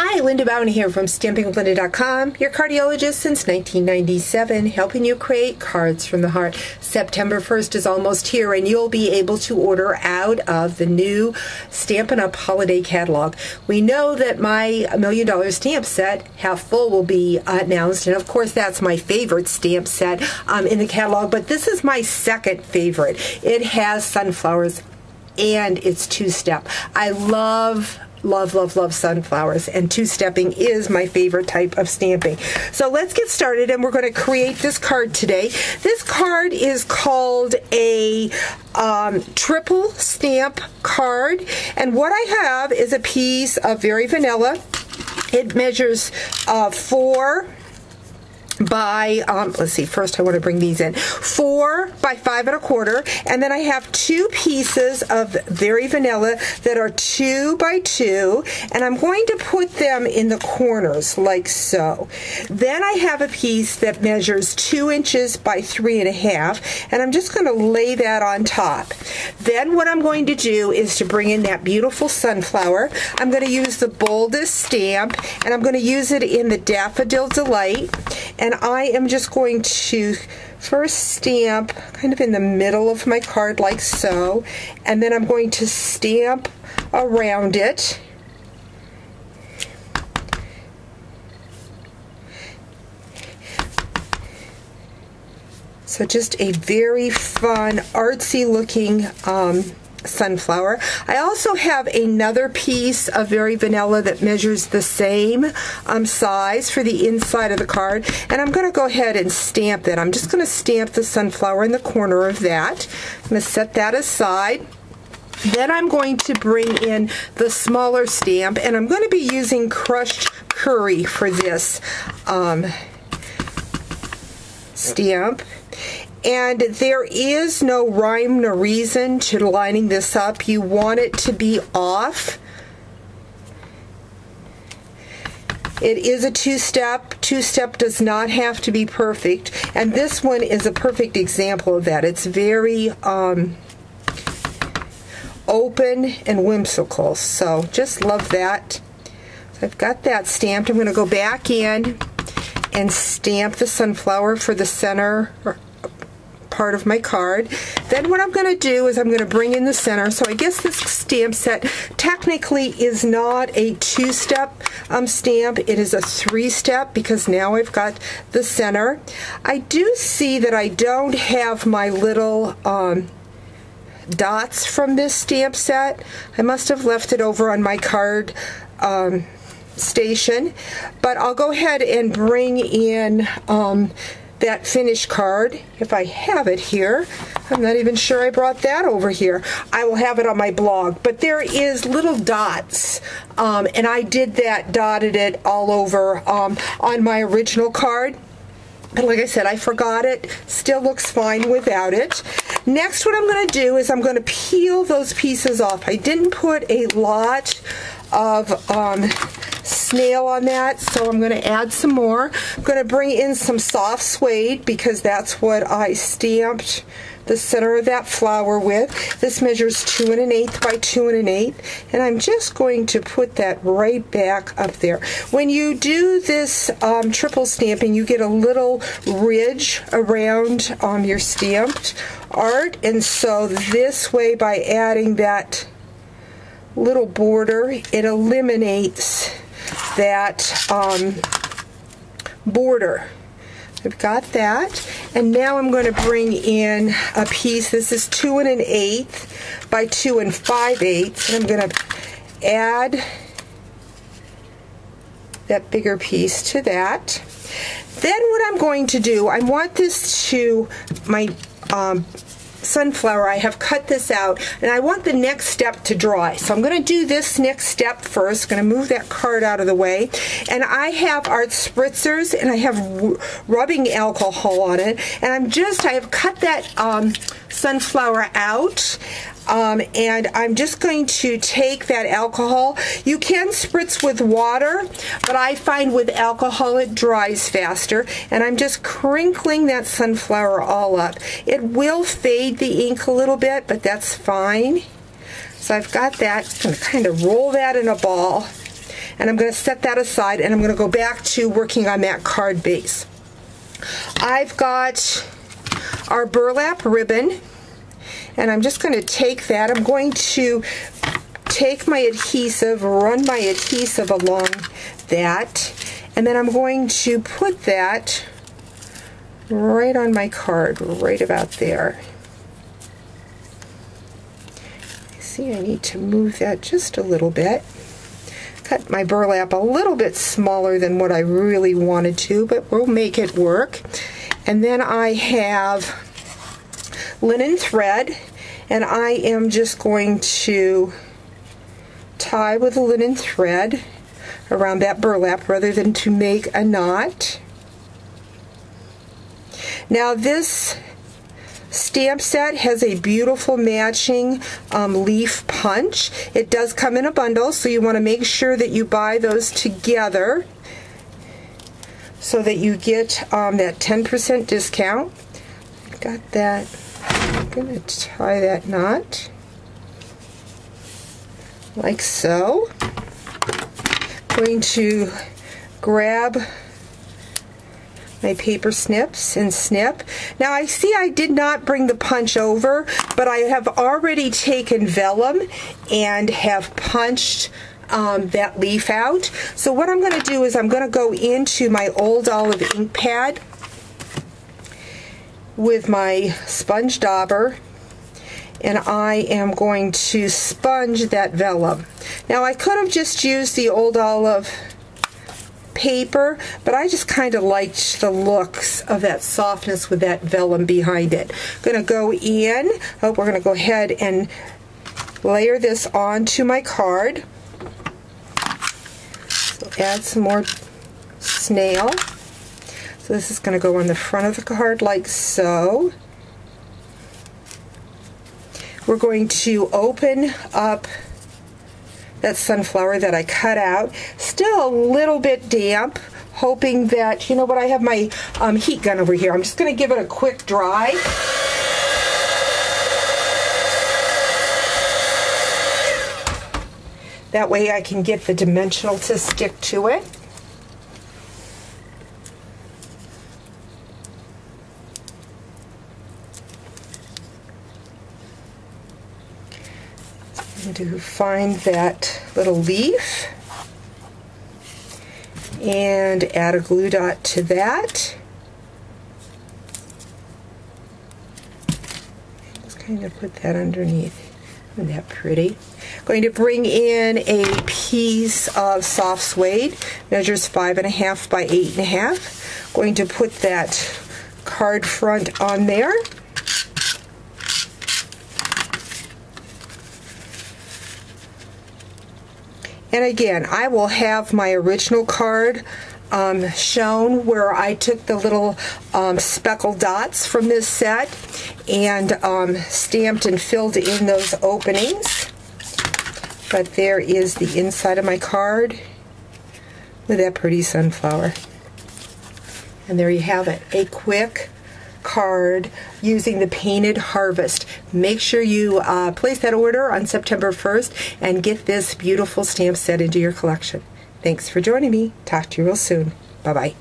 Hi, LindaBauwin here from StampingWithLinda.com, your cardiologist since 1997, helping you create cards from the heart. September 1st is almost here, and you'll be able to order out of the new Stampin' Up! Holiday catalog. We know that my $1 Million stamp set, Half Full, will be announced, and of course that's my favorite stamp set in the catalog, but this is my second favorite. It has sunflowers, and it's two-step. I love sunflowers, and two-stepping is my favorite type of stamping. So let's get started, and we're going to create this card today. This card is called a triple stamp card, and what I have is a piece of Very Vanilla. It measures 4 by, let's see, first I want to bring these in, 4 by 5 1/4, and then I have 2 pieces of Very Vanilla that are 2 by 2, and I'm going to put them in the corners like so. Then I have a piece that measures 2 inches by 3 1/2, and I'm just going to lay that on top. Then what I'm going to do is to bring in that beautiful sunflower. I'm going to use the boldest stamp, and I'm going to use it in the Daffodil Delight. And I am just going to first stamp kind of in the middle of my card like so, and then I'm going to stamp around it. So just a very fun, artsy looking sunflower. I also have another piece of Very Vanilla that measures the same size for the inside of the card, and I'm going to go ahead and stamp that. I'm just going to stamp the sunflower in the corner of that. I'm going to set that aside. Then I'm going to bring in the smaller stamp, and I'm going to be using crushed curry for this stamp. And there is no rhyme nor reason to lining this up. You want it to be off. It is a two-step. Two-step does not have to be perfect. And this one is a perfect example of that. It's very open and whimsical. So just love that. So I've got that stamped. I'm going to go back in and stamp the sunflower for the center part of my card. Then what I'm going to do is I'm going to bring in the center. So I guess this stamp set technically is not a 2-step stamp. It is a 3-step because now I've got the center. I do see that I don't have my little dots from this stamp set. I must have left it over on my card station, but I'll go ahead and bring in that finished card, if I have it here. I'm not even sure I brought that over here. I will have it on my blog, but there is little dots, and I did that, dotted it all over on my original card. And like I said, I forgot it. Still looks fine without it. Next, what I'm going to do is I'm going to peel those pieces off. I didn't put a lot of snail on that, so I'm going to add some more. I'm going to bring in some soft suede because that's what I stamped the center of that flower with. This measures 2 1/8 by 2 1/8, and I'm just going to put that right back up there. When you do this triple stamping, you get a little ridge around your stamped art, and so this way, by adding that little border, it eliminates that border. I've got that, and now I'm going to bring in a piece. This is 2 1/8 by 2 5/8, and I'm going to add that bigger piece to that. Then what I'm going to do, I want this to my sunflower. I have cut this out, and I want the next step to dry. So I'm going to do this next step first. Going to move that card out of the way, and I have art spritzers, and I have rubbing alcohol on it, and I have cut that sunflower out. And I'm just going to take that alcohol. You can spritz with water, but I find with alcohol it dries faster, and I'm just crinkling that sunflower all up. It will fade the ink a little bit, but that's fine. So I've got that. I'm going to kind of roll that in a ball. And I'm going to set that aside, and I'm going to go back to working on that card base. I've got our burlap ribbon, and I'm just going to take that. I'm going to take my adhesive, run my adhesive along that, and then I'm going to put that right on my card, right about there. See, I need to move that just a little bit. Cut my burlap a little bit smaller than what I really wanted to, but we'll make it work. And then I have linen thread, and I am just going to tie with the linen thread around that burlap rather than to make a knot. Now this stamp set has a beautiful matching leaf punch. It does come in a bundle, so you want to make sure that you buy those together so that you get that 10% discount. Got that. I'm going to tie that knot like so. Going to grab my paper snips and snip. Now I see I did not bring the punch over, but I have already taken vellum and have punched that leaf out. So what I'm going to do is I'm going to go into my old olive ink pad with my sponge dauber, and I am going to sponge that vellum. Now I could have just used the old olive paper, but I just kind of liked the looks of that softness with that vellum behind it. I'm going to go in. We're going to go ahead and layer this onto my card. So add some more snail. So this is going to go on the front of the card like so. We're going to open up that sunflower that I cut out. Still a little bit damp, hoping that, you know what, I have my heat gun over here. I'm just going to give it a quick dry. That way I can get the dimensional to stick to it. To find that little leaf and add a glue dot to that. Just kind of put that underneath. Isn't that pretty? Going to bring in a piece of soft suede, measures 5.5 by 8.5. Going to put that card front on there. And again, I will have my original card shown where I took the little speckled dots from this set and stamped and filled in those openings. But there is the inside of my card with that pretty sunflower. And there you have it, a quick card using the Painted Harvest. Make sure you place that order on September 1st and get this beautiful stamp set into your collection. Thanks for joining me. Talk to you real soon. Bye-bye.